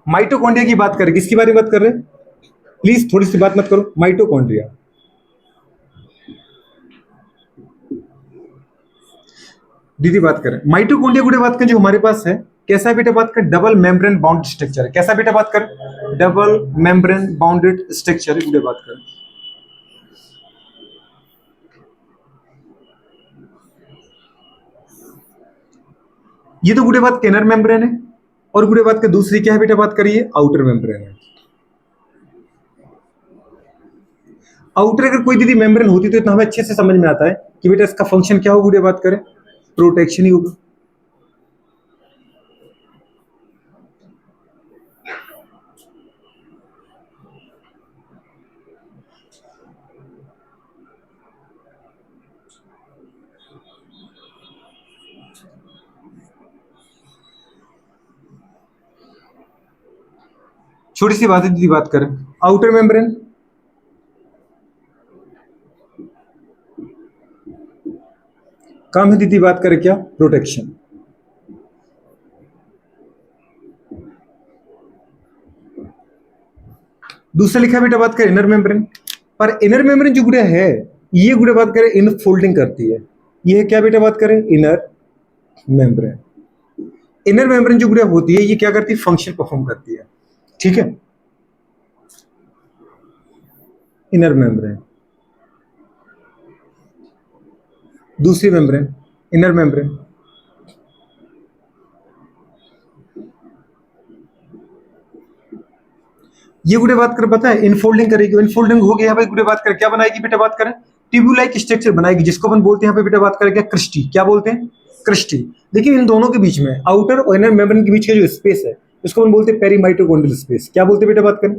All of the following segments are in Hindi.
माइटोकॉन्ड्रिया की बात करें, किसकी बारे में बात कर रहे हैं? प्लीज थोड़ी सी बात मत करो। माइटोकॉन्ड्रिया, दीदी बात करें माइटोकॉन्ड्रिया गुड़े बात करें जो हमारे पास है, कैसा है बेटा बात करें? डबल मेम्ब्रेन बाउंड स्ट्रक्चर है। कैसा बेटा बात करें? डबल मेम्ब्रेन बाउंडेड स्ट्रक्चर है गुड़े बात करें। ये तो गुड़े बात के इनर मेम्ब्रेन है, और गुड़े बात के दूसरी क्या है बेटा बात करिए? आउटर मेम्ब्रेन है। आउटर अगर कोई दीदी मेम्ब्रेन होती तो इतना हमें अच्छे से समझ में आता है कि बेटा इसका फंक्शन क्या होगा गुड़े बात करें? प्रोटेक्शन ही होगा। छोटी सी बात है दीदी बात करें, आउटर मेम्ब्रेन काम है दीदी बात करें क्या? प्रोटेक्शन। दूसरा लिखा बेटा बात करें इनर मेम्ब्रेन, पर इनर मेम्ब्रेन जो गुड़िया है ये गुड़िया बात करें इन फोल्डिंग करती है। ये क्या बेटा बात करें? Inner membrane. इनर मेम्ब्रेन जो गुड़िया होती है ये क्या करती है? फंक्शन परफॉर्म करती है। ठीक है, इनर मेम्ब्रेन। दूसरी मेम्ब्रेन इनर मेम्ब्रेन, ये गुड़े बात कर पता है इनफोल्डिंग करेगी। इनफोल्डिंग हो गया भाई गुड़े बात कर क्या बनाएगी बेटा बात करें? ट्यूबुलाइक स्ट्रक्चर बनाएगी, जिसको अपन बोलते हैं यहाँ पे बेटा बात करें क्या? क्रिस्टी। क्या बोलते हैं? क्रिस्टी। लेकिन इन दोनों के बीच में आउटर और इनर मेम्ब्रेन के बीच का जो स्पेस है इसको अपन बोलते हैं पेरीमाइटोकॉन्ड्रियल स्पेस। क्या बोलते हैं बेटा बात करें?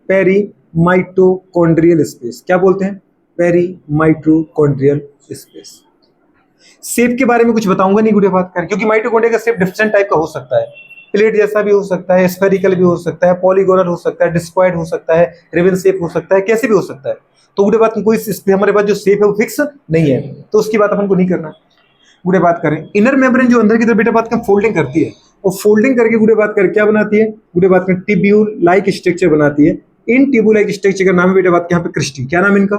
पेरीमाइटोकॉन्ड्रियल स्पेस। क्या बोलते हैं? पेरीमाइटोकॉन्ड्रियल स्पेस। शेप के बारे में कुछ बताऊंगा नहीं गुड़िया बात कर, क्योंकि माइटोकॉन्ड्रिया का शेप डिफरेंट टाइप का हो सकता है। प्लेट जैसा भी हो सकता है, स्फेरिकल भी हो सकता है, पॉलीगोनल हो सकता है, डिस्क्वायड हो सकता है, रिबन शेप हो सकता है, कैसे भी हो सकता है। तो गुड़िया बात कोई हमारे पास जो शेप है वो फिक्स नहीं है, तो उसकी बात अपन को नहीं करना। गुड़िया बात करें इनर मेम्ब्रेन जो अंदर की तरफ बेटा बात करें फोल्डिंग करती है, और फोल्डिंग करके गुड़िया बात करें क्या बनाती है? गुड़िया बात करें टिब्यूल लाइक स्ट्रक्चर बनाती है। इन टिब्यूल लाइक स्ट्रक्चर का नाम है बेटा बात यहाँ पे क्रिस्टी। क्या नाम है इनका?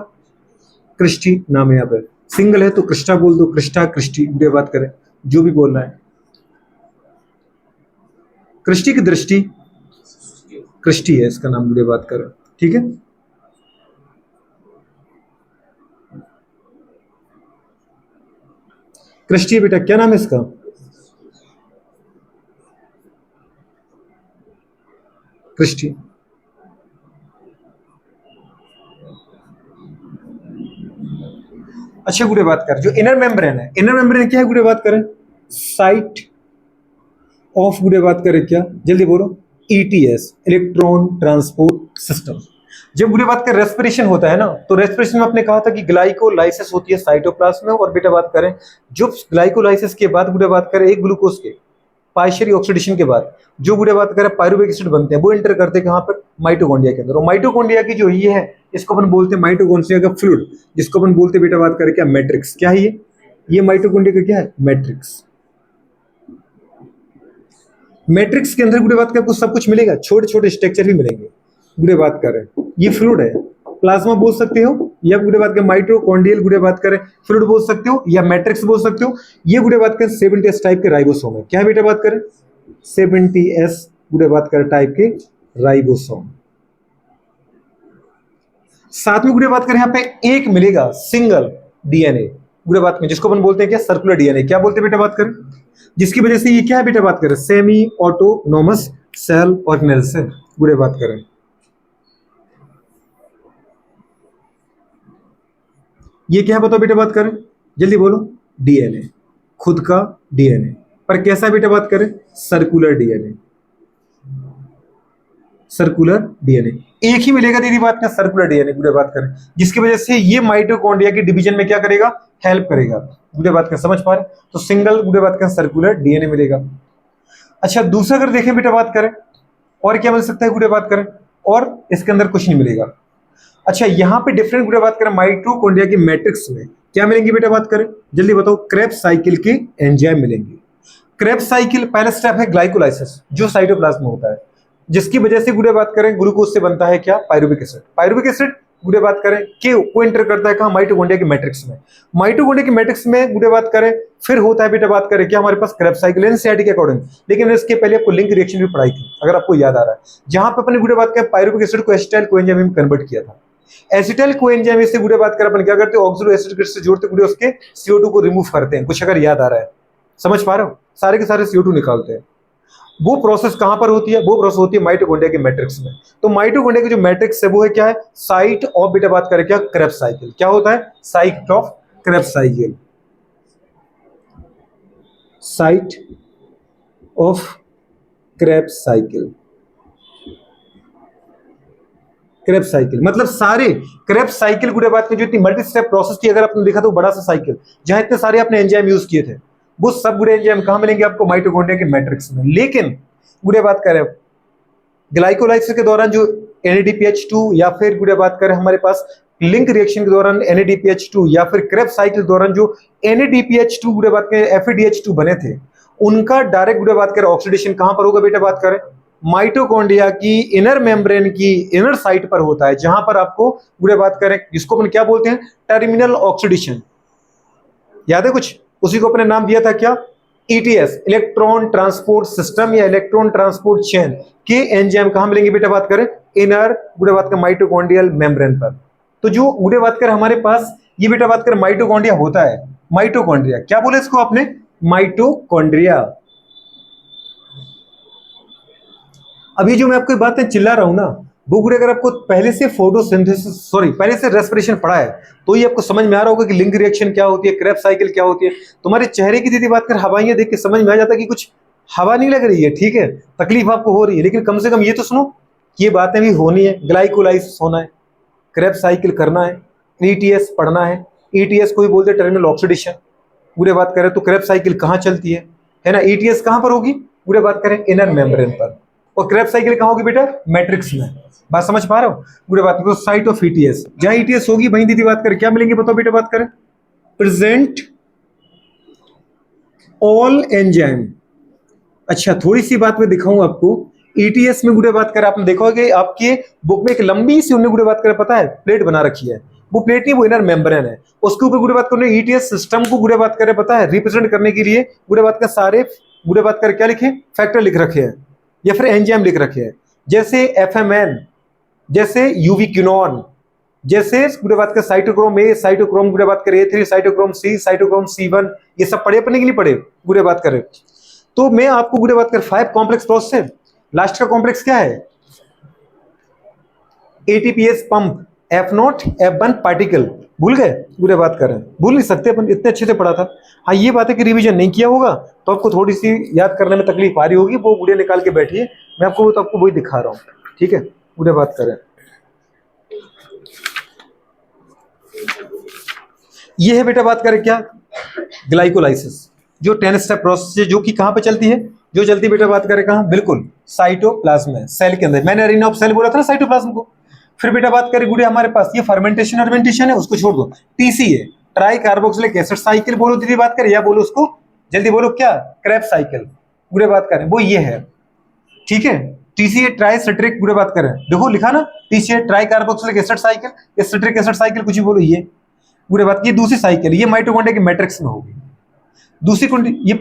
क्रिस्टी नाम है। यहाँ पे सिंगल है तो क्रिस्टा बोल दो, क्रिस्टा क्रिस्टी गुड़िया बात करें जो भी बोलना है। क्रिस्टी की दृष्टि क्रिस्टी है इसका नाम गुड़िया बात करें। ठीक है, क्रिस्टी बेटा क्या नाम है इसका? क्रिस्टी। अच्छा गुड़िया बात कर जो इनर मेम्ब्रेन है, इनर मेम्ब्रेन क्या है गुड़िया बात करें? साइट ऑफ गुड़िया बात करें क्या? जल्दी बोलो। ETS, electron transport system. जब गुड़िया बात करें रेस्पिरेशन होता है ना, तो रेस्पिरेशन में आपने कहा था कि ग्लाइकोलाइसिस होती है साइटोप्लाज्म में, और बेटा बात करें जो ग्लाइकोलाइसिस के बाद गुड़िया बात करें एक ग्लूकोज के पाइशरी ऑक्सीडेशन के बाद जो गुड़िया बात करें पायरुवेट एसिड बनते हैं, वो एंटर करते हैं कहां पर? माइटोकॉन्ड्रिया के अंदर। और माइटोकॉन्ड्रिया की जो ये है इसको अपन बोलते हैं माइटोकॉन्ड्रिया का फ्लूइड, जिसको अपन बोलते हैं बेटा बात करें क्या? मैट्रिक्स। क्या है ये माइटोकॉन्ड्रिया का क्या है? मैट्रिक्स। मैट्रिक्स के अंदर गुड़े बात करें आपको सब कुछ मिलेगा, छोटे छोटे स्ट्रक्चर भी मिलेंगे। गुड़े बात करें ये फ्लूइड है, प्लाज्मा बोल सकते हो, या गुड़े बात करें माइटोकॉन्ड्रियल गुड़े बात करें फ्लूइड बोल सकते हो, या मैट्रिक्स बोल सकते हो। ये गुड़े बात करें 70s टाइप के राइबोसोम है। क्या है बेटा बात करें? 70s गुड़े बात करें टाइप के राइबोसोम। साथ में गुड़े बात करें यहाँ पे एक मिलेगा सिंगल डीएनए गुड़े बात में, जिसको अपन बोलते हैं क्या? Circular DNA. क्या बोलते हैं बेटा बात करें? जिसकी वजह से ये क्या है बेटा बात करें? सेमी ऑटोनोमस सेल ऑर्गेनेल्स है गुड़े बात करें। ये क्या है बताओ बेटा बात करें? जल्दी बोलो। डीएनए, खुद का डीएनए, पर कैसा बेटा बात करें? Circular DNA. सर्कुलर डीएनए एक ही मिलेगा दीदी बात करें, सर्कुलर डीएनए गुड़े बात करें, जिसकी वजह से ये माइटोकॉन्ड्रिया की डिवीजन में क्या करेगा? हेल्प करेगा। गुड़े बात करें समझ पा रहे? तो सिंगल गुड़े बात करें सर्कुलर डीएनए मिलेगा। अच्छा दूसरा अगर देखें बेटा बात करें और क्या मिल सकता है गुड़े बात करें? और इसके अंदर कुछ नहीं मिलेगा। अच्छा यहाँ पे डिफरेंट गुड़े बात करें माइटोकॉन्ड्रिया की मैट्रिक्स में क्या मिलेंगे बेटा बात करें? जल्दी बताओ। क्रेब्स साइकिल के एंजाइम मिलेंगे। क्रेब्स साइकिल पहला स्टेप है ग्लाइकोलाइसिस, जो साइटोप्लाज्म में होता है, जिसकी वजह से गुड़े बात करें ग्लूकोज से बनता है क्या, पायरुविक एसिड। पायरुविक एसिड गुड़े बात करें को एंटर करता है कहां, माइटोकॉन्ड्रिया की मैट्रिक्स में। माइटोकॉन्ड्रिया की मैट्रिक्स में गुड़े बात करें फिर होता है बेटा बात करें क्या हमारे पास, क्रेब्स साइकिल एनसीईआरटी के अकॉर्डिंग। लेकिन इसके पहले आपको लिंक रिएक्शन भी पढ़ाई थी अगर आपको याद आ रहा है, जहां पे अपने गुड़े बात करें पायरुविक एसिड को एसिटाइल कोएंजाइम में कन्वर्ट किया था। एसिटाइल कोएंजाइम से गुड़े बात करें अपन क्या करते हैं, ऑक्सलो एसिड से जोड़ते गुड़े उसके CO2 को रिमूव करते हैं, कुछ अगर याद आ रहा है, समझ पा रहे हो, सारे के सारे CO2 निकालते हैं। वो प्रोसेस कहां पर होती है, वो प्रोसेस होती है माइटोकॉन्ड्रिया के मैट्रिक्स में। तो माइटोकॉन्ड्रिया की जो मैट्रिक्स है वो है क्या है, साइट ऑफ बेटा बात करें क्या, क्रेब्स साइकिल। क्या होता है, site of Krebs cycle, site of Krebs cycle. Krebs cycle मतलब सारे क्रेब्स साइकिल गुड़े बात में जो इतनी मल्टी स्टेप प्रोसेस थी, अगर आपने देखा तो बड़ा सा साइकिल जहां इतने सारे आपने एंजाइम यूज किए थे, वो सब गुड़े एंजाइम कहां मिलेंगे आपको, माइटोकॉन्ड्रिया के मैट्रिक्स में। लेकिन गुड़े बात करें ग्लाइकोलाइसिस के दौरान जो NADPH2 या फिर गुड़े बात करें हमारे पास लिंक रिएक्शन के दौरान NADPH2 या फिर क्रेब्स साइकिल के दौरान जो NADPH2 गुड़े बात करें FADH2 बने थे, उनका डायरेक्ट गुड़े बात करें ऑक्सीडेशन कहां पर होगा बेटा बात करें, माइटोकॉन्ड्रिया की इनर मेम्ब्रेन की इनर साइट पर होता है, जहां पर आपको गुड़े बात करें जिसको अपन क्या बोलते हैं, टर्मिनल ऑक्सीडेशन। याद है कुछ, उसी को अपने नाम दिया था क्या, ETS, इलेक्ट्रॉन ट्रांसपोर्ट सिस्टम या इलेक्ट्रॉन ट्रांसपोर्ट चेन के एंजाइम कहां मिलेंगे बेटा बात करें, इनर गुड़े बात करें माइटोकॉन्ड्रियल मेम्ब्रेन पर। तो जो गुड़े बात करें हमारे पास ये बेटा बात करें माइटोकॉन्ड्रिया होता है, माइटोकॉन्ड्रिया क्या बोले इसको आपने, माइटोकॉन्ड्रिया। अभी जो मैं आपको बातें चिल्ला रहा हूं ना, वो गुड़े अगर आपको पहले से फोटोसिंथेसिस पहले से रेस्पिरेशन पढ़ा है तो ये आपको समझ में आ रहा होगा कि लिंक रिएक्शन क्या होती है, क्रेब्स साइकिल क्या होती है। तुम्हारे चेहरे की दीदी बात कर हवाइयां देख के समझ में आ जाता है कि कुछ हवा नहीं लग रही है, ठीक है, तकलीफ आपको हो रही है, लेकिन कम से कम ये तो सुनो ये बातें भी होनी है, ग्लाइकोलाइसिस होना है, क्रेब्स साइकिल करना है, ETS पढ़ना है। ETS को भी बोलते हैं टर्मिनल ऑक्सीडेशन। गुड़े बात करें तो क्रेब्स साइकिल कहां चलती है ना, ETS कहां पर होगी, गुड़े बात करें इनर मेम्ब्रेन पर, और क्रेब्स साइकिल कहां होगी बेटा, मैट्रिक्स में। बात समझ पा रहे हो, गुड़े बात करो साइट ऑफ ETS, जहां ETS होगी वहीं दीदी बात करें क्या मिलेंगे, बताओ बेटा बात करें, प्रेजेंट ऑल एंजाइम। अच्छा थोड़ी सी बात मैं दिखाऊं आपको, ETS में गुड़े बात करें आपने देखा होगा कि आपके बुक में एक लंबी सी उन्हें गुड़े बात करें पता है प्लेट बना रखी है, वो प्लेट नहीं वो इनर मेम्ब्रेन है, उसके ऊपर गुड़े बात करें ETS सिस्टम को गुड़े बात करें पता है रिप्रेजेंट करने के लिए गुड़े बात का सारे गुड़े बात करें क्या लिखे, फैक्टर लिख रखे हैं या फिर एंजाइम लिख रखे हैं, जैसे FMN, जैसे यूबिक्विनोन, जैसे गुड़े बात कर साइटोक्रोम A, साइटोक्रोम गुड़े बात कर A3, cytochrome C, cytochrome C1, ये सब पढ़े अपने के लिए पढ़े गुड़े बात करें। तो मैं आपको गुड़े बात कर 5 कॉम्प्लेक्स प्रोसेस है, लास्ट का कॉम्प्लेक्स क्या है, ATPase pump, F0 F1 particle, भूल गए गुड़े बात करें, भूल नहीं सकते अपन, इतने अच्छे से पढ़ा था। हाँ ये बातें कि रिवीजन नहीं किया होगा तो आपको थोड़ी सी याद करने में तकलीफ आ रही होगी, वो गुड़े निकाल के बैठिए, मैं आपको तो आपको वही दिखा रहा हूँ, ठीक है। गुड़े बात करें ये है बेटा बात करें क्या, ग्लाइकोलाइसिस, जो 10 स्टेप प्रोसेस है, जो कि कहां पे चलती है, जो चलती है बेटा बात करें कहां, बिल्कुल साइटोप्लाज्म में, सेल के अंदर। मैंने अरीना ऑफ सेल बोला था ना साइटोप्लाज्म को। फिर बेटा बात करें गुड़े हमारे पास ये फर्मेंटेशन अर्मेंटेशन है, उसको छोड़ दो, TC है, ट्राई कार्बोक्सिलिक एसिड साइकिल बोलो दीदी बात करें, या बोलो उसको जल्दी बोलो क्या, क्रेब्स साइकिल गुड़े बात करें, वो ये है, ठीक है। TCA ट्राई सिट्रिक गुड़े बात करें, देखो लिखा ना TCA try carboxylic acid cycle, ये सिट्रिक एसिड साइकिल कुछ भी बोलो, ये गुड़े बात, ये दूसरी साइकिल, ये माइटोकॉन्ड्रिया के मैट्रिक्स में होगी। दूसरी ये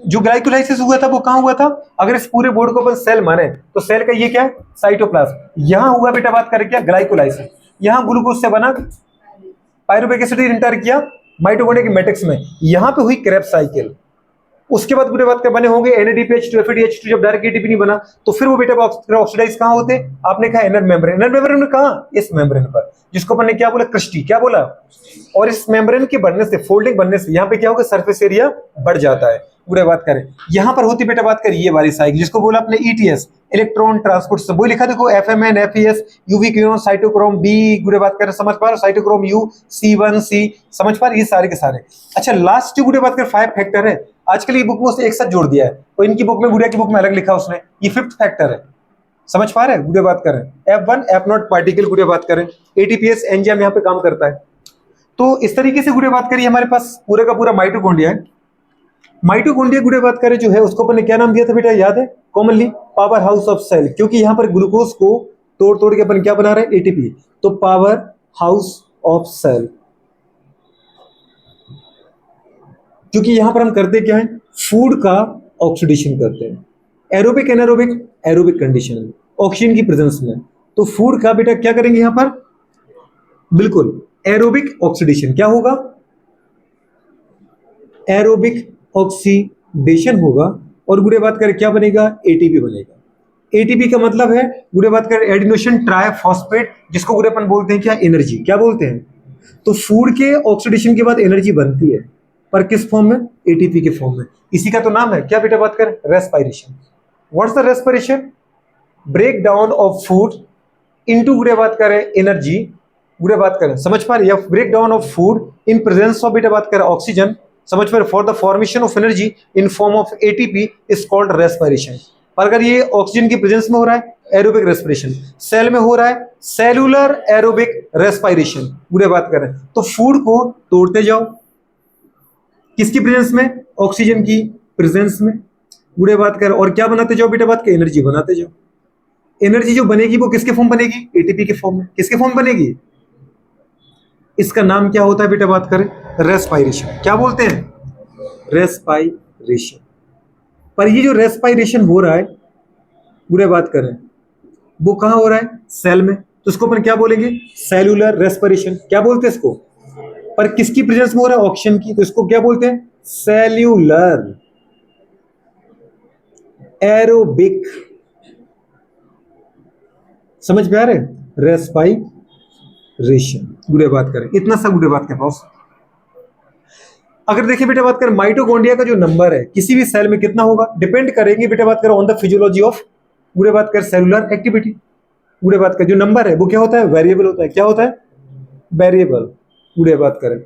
जो ग्लाइकोलाइसिस हुआ था वो कहां हुआ था, अगर इस पूरे बोर्ड को अपन सेल माने तो सेल का ये क्या है, साइटोप्लाज्म। यहां हुआ बेटा बात करें क्या, ग्लाइकोलाइसिस, यहां ग्लूकोज से बना पायरुविक एसिड इंटर किया माइटोकॉन्ड्रिया के मैट्रिक्स में, यहां पे हुई क्रेब्स साइकिल। उसके बाद गुड़े बात के बने होंगे NADPH2 FADH2, जब डायरेक्ट ATP नहीं बना तो फिर वो बेटा ऑक्सीडाइज कहां होते, आपने कहा इनर मेम्ब्रेन, इनर मेम्ब्रेन में कहां, इस मेम्ब्रेन पर, जिसको अपन ने क्या बोला, क्रिस्टी, क्या बोला। और इस मेम्ब्रेन के बढ़ने से, फोल्डिंग बनने से यहाँ पे क्या होगा, सरफेस एरिया बढ़ जाता है। गुड़े बात करें यहां पर होती बेटा बात करें ये वाली साइकिल, जिसको बोला अपने ETS, इलेक्ट्रॉन ट्रांसपोर्ट सिस्टम, वही लिखा देखो FMN FES यूबिक्विनोन साइटोक्रोम B, गुड़े बात करें समझ पा रहे, साइटोक्रोम U C1 C, समझ पा रहे, ये सारे के सारे। अच्छा लास्ट जो गुड़े बात करें 5 फैक्टर है, आजकल ये बुक में उसने एक साथ जोड़ दिया है, और इनकी बुक में, गुड़िया की बुक में अलग लिखा उसने, ये 5th फैक्टर है, समझ पा रहे हैं। गुड़े बात करें F1 F0 पार्टिकल, गुड़े बात करें ATPase एंजाइम यहाँ पे काम करता है। तो इस तरीके से गुड़े बात करिए हमारे पास पूरे का पूरा माइटोकॉन्ड्रिया है, माइटोकॉन्ड्रिया गुड़े बात करें जो है उसको अपन ने क्या नाम दिया था बेटा, याद है? Commonly power house of cell, क्योंकि यहां पर ग्लूकोज को तोड़ तोड़ के अपन क्या बना रहे हैं, एटीपी, तो पावर हाउस ऑफ सेल। क्योंकि यहां पर हम करते क्या है, फूड का ऑक्सीडेशन करते हैं, एरोबिक एनारोबिक, एरोबिक कंडीशन में ऑक्सीजन की प्रेजेंस में, तो फूड का बेटा क्या करेंगे यहां पर, बिल्कुल एरोबिक ऑक्सीडेशन। क्या होगा, एरोबिक ऑक्सीडेशन होगा, और गुड़े बात करें क्या बनेगा, एटीपी बनेगा। एटीपी का मतलब है गुड़े बात करें एडिनोसिन ट्राइफॉस्फेट, जिसको गुड़े अपन बोलते हैं क्या, एनर्जी। क्या बोलते हैं, तो फूड के ऑक्सीडेशन के बाद एनर्जी बनती है, पर किस फॉर्म में, एटीपी के फॉर्म में। इसी का तो नाम है क्या बेटा, बात करें respiration. What's the respiration, break down of food into गुड़े बात करें एनर्जी, गुड़े बात करें समझ पा रहे, या break down of food in presence of बेटा बात करें ऑक्सीजन, समझ पा रहे, for the formation of energy in form of ATP is called respiration. पर अगर ये ऑक्सीजन की प्रेजेंस में हो रहा है, एरोबिक रेस्पिरेशन, सेल में हो रहा है, सेलुलर एरोबिक रेस्पिरेशन गुड़े बात करें। तो फूड को तोड़ते जाओ, किसकी प्रेजेंस में, ऑक्सीजन की प्रेजेंस में गुड़े बात करें, और क्या बनाते जाओ बेटा बात करें, एनर्जी बनाते जाओ। एनर्जी जो बनेगी वो किसके फॉर्म बनेगी, एटीपी के फॉर्म में। किसके फॉर्म बनेगी, इसका नाम क्या होता है बेटा बात करें, रेस्पिरेशन। क्या बोलते हैं, रेस्पिरेशन। पर ये जो रेस्पिरेशन हो रहा है गुड़े बात करें, वो कहां हो रहा है, सेल में, तो इसको अपन क्या बोलेंगे, सेलुलर रेस्पिरेशन। क्या बोलते हैं इसको, पर किसकी प्रेजेंस में हो रहा है, ऑक्सीजन की, तो इसको क्या बोलते हैं, सेल्यूलर एरोबिक। समझ में आ रहे, रेस्पिरेशन गुड़े बात करें, इतना सा गुड़े बात कर पाओ। अगर देखिए बेटा बात करें माइटोकॉन्ड्रिया का जो नंबर है किसी भी सेल में कितना होगा, डिपेंड करेंगे बेटा बात करें ऑन द फिजियोलॉजी ऑफ गुड़े बात करें सेलुलर एक्टिविटी। गुड़े बात करें जो नंबर है वो क्या होता है, वेरिएबल होता है। क्या होता है, वेरिएबल। गुड़े बात करें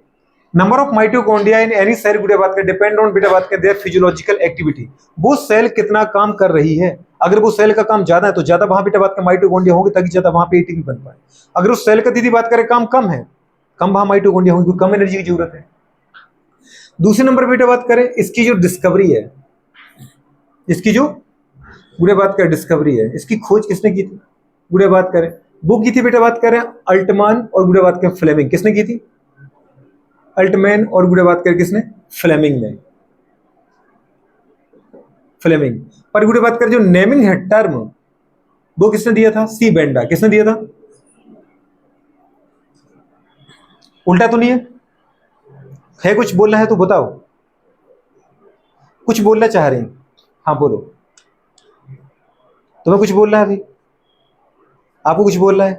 number of mitochondria in any cell गुड़े बात करें डिपेंड ऑन बेटा बात करें देयर फिजियोलॉजिकल एक्टिविटी, वो सेल कितना काम कर रही है। अगर वो सेल का काम ज्यादा है तो ज्यादा वहां बेटा बात करें माइटोकॉन्ड्रिया होंगे, ताकि ज्यादा वहां पे एटीपी बन पाए। अगर उस सेल का दीदी बात करें काम कम है, कम वहां माइटोकॉन्ड्रिया होंगे, कम एनर्जी की जरूरत है। दूसरे नंबर पे बात करें इसकी जो डिस्कवरी है, इसकी जो गुड़े बात करें डिस्कवरी है, इसकी खोज किसने की थी, गुड़े बात करें वो की थी बेटा बात करें अल्टमान और गुड़े बात करें फ्लेमिंग। किसने की थी, अल्टमैन और गुड़े बात करें किसने, फ्लेमिंग ने, फ्लेमिंग। पर गुड़े बात करें जो नेमिंग है टर्म वो किसने दिया था, सी बेंडा। किसने दिया था, उल्टा तो नहीं है कुछ बोलना है तो बताओ, कुछ बोलना चाह रही, हाँ बोलो, तुम्हें कुछ बोलना है अभी, आपको कुछ बोलना है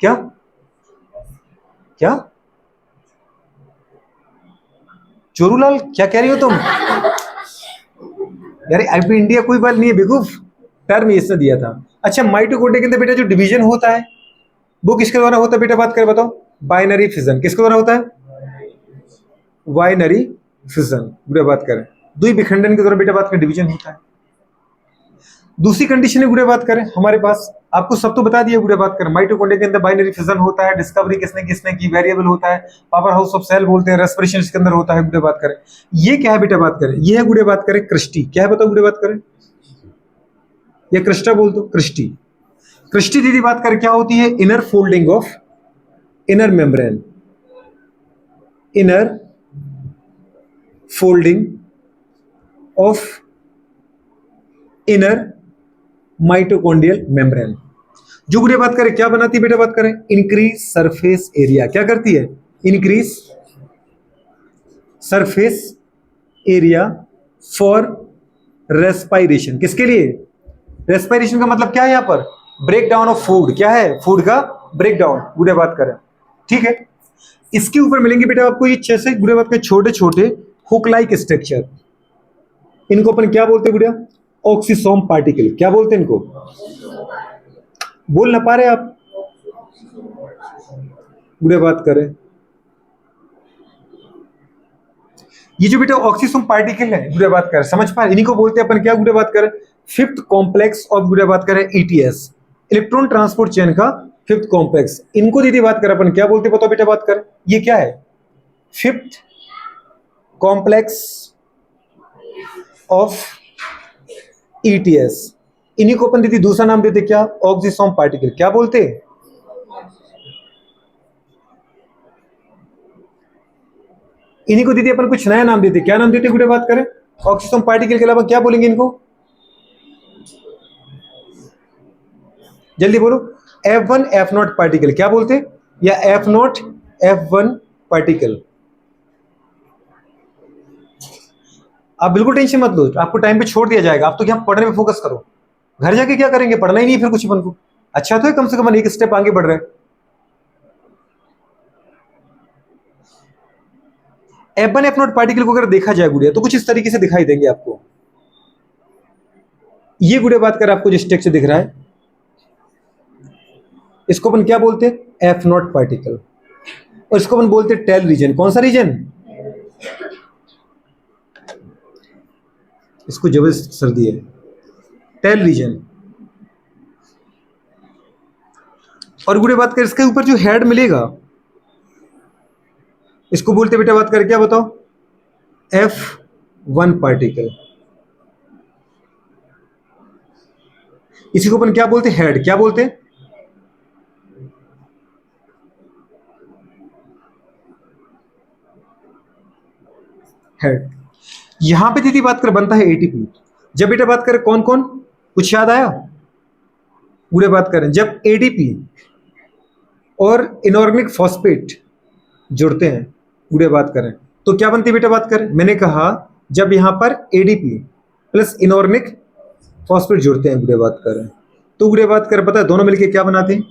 क्या, क्या चोरूलाल क्या कह रही हो तुम यार, अभी इंडिया कोई बात नहीं है बेवकूफ, टर्म इसने दिया था। अच्छा माइटोकॉन्ड्रिया के अंदर बेटा जो डिवीजन होता है वो किसके द्वारा होता है बेटा बात करें बताओ, बाइनरी फिजन। किसके द्वारा होता है, बाइनरी फिजन गुड़े बात करें, द्वि विखंडन के द्वारा बेटा बात करें डिवीजन होता है। दूसरी कंडीशन है गुड़े बात करें हमारे पास, आपको सब तो बता दिया गुड़े बात करें, माइटोकॉन्ड्रिया के अंदर बाइनरी फिजन होता है, डिस्कवरी किसने किसने की, वेरिएबल होता है, पावर हाउस ऑफ सेल बोलते हैं, रेस्पिरेशन इसके अंदर होता है गुड़े बात करें। ये क्या है बेटा बात करें, ये है गुड़े बात करें क्रिस्टी। क्या है बताओ गुड़े बात करें, ये क्रिस्टा बोल दो, क्रिस्टी। क्रिस्टी दीदी बात करें क्या होती है, inner folding of inner membrane, inner folding of inner mitochondrial membrane. जो गुड़े बात करें क्या बनाती है बेटा बात करें, इंक्रीज सरफेस एरिया। क्या करती है, increase surface area for respiration. किसके लिए, रेस्पिरेशन का मतलब क्या है यहां पर, ब्रेक डाउन ऑफ फूड। क्या है, फूड का ब्रेक डाउन गुड़े बात करें, ठीक है। इसके ऊपर मिलेंगे बेटा आपको ये जैसे गुड़े बात करें छोटे छोटे हुक लाइक स्ट्रक्चर, इनको अपन क्या बोलते हैं गुड़िया, ऑक्सीसोम पार्टिकल। क्या बोलते हैं इनको, बोल ना पा रहे आप, गुड़े बात करें ये जो बेटा ऑक्सीसोम पार्टिकल है गुड़े बात करें, समझ पा रहे, इन्हीं को बोलते हैं अपन क्या गुड़े बात करें, फिफ्थ कॉम्प्लेक्स ऑफ गुड़े बात करें ईटीएस, इलेक्ट्रॉन ट्रांसपोर्ट चेन का फिफ्थ कॉम्प्लेक्स। इनको दीदी बात करें अपन क्या बोलते हैं बताओ बेटा बात करें, ये क्या है, फिफ्थ कॉम्प्लेक्स ऑफ ETS। इन्हीं को अपन दीदी दूसरा नाम देते क्या? Oxysome particle. क्या बोलते? इन्हीं को दीदी अपन कुछ नया नाम देते। क्या नाम देते गुड़े बात करें? ऑक्सीसोम पार्टिकल के अलावा क्या बोलेंगे इनको? जल्दी बोलो। F1 F0 particle. क्या बोलते? या F0 F1 पार्टिकल। आप बिल्कुल टेंशन मत लो, आपको टाइम पे छोड़ दिया जाएगा। आप तो क्या पढ़ने में फोकस करो। घर जाके क्या करेंगे? पढ़ना ही नहीं फिर कुछ अपन को। अच्छा तो है कम से कम एक स्टेप आगे बढ़ रहे हैं। F1 F0 पार्टिकल को अगर देखा जाए गुड़िया तो कुछ इस तरीके से दिखाई देंगे आपको। ये गुड़िया बात कर आपको जो स्ट्रक्चर दिख रहा है इसको अपन क्या बोलते हैं? F0 particle. और इसको अपन बोलते हैं टेल रीजन। कौन सा रीजन? इसको जबरदस्त सर्दी है, टेल रीजन। और गुड़े बात कर इसके ऊपर जो हेड मिलेगा इसको बोलते बेटा बात कर क्या बताओ? F1 particle. इसी को अपन क्या बोलते? हेड। क्या बोलते? हेड। यहां पे दीदी बात कर बनता है ATP। जब बेटा बात करें कौन कौन, कुछ याद आया? गुड़े बात करें जब ADP और इनऑर्गेनिक फॉस्फेट जुड़ते हैं, गुड़े बात करें तो क्या बनती है बेटा बात करें? मैंने कहा जब यहां पर ADP प्लस इनऑर्गेनिक फॉस्फेट जुड़ते हैं गुड़े बात करें तो गुड़े बात करें पता है दोनों मिलके क्या बनाते हैं?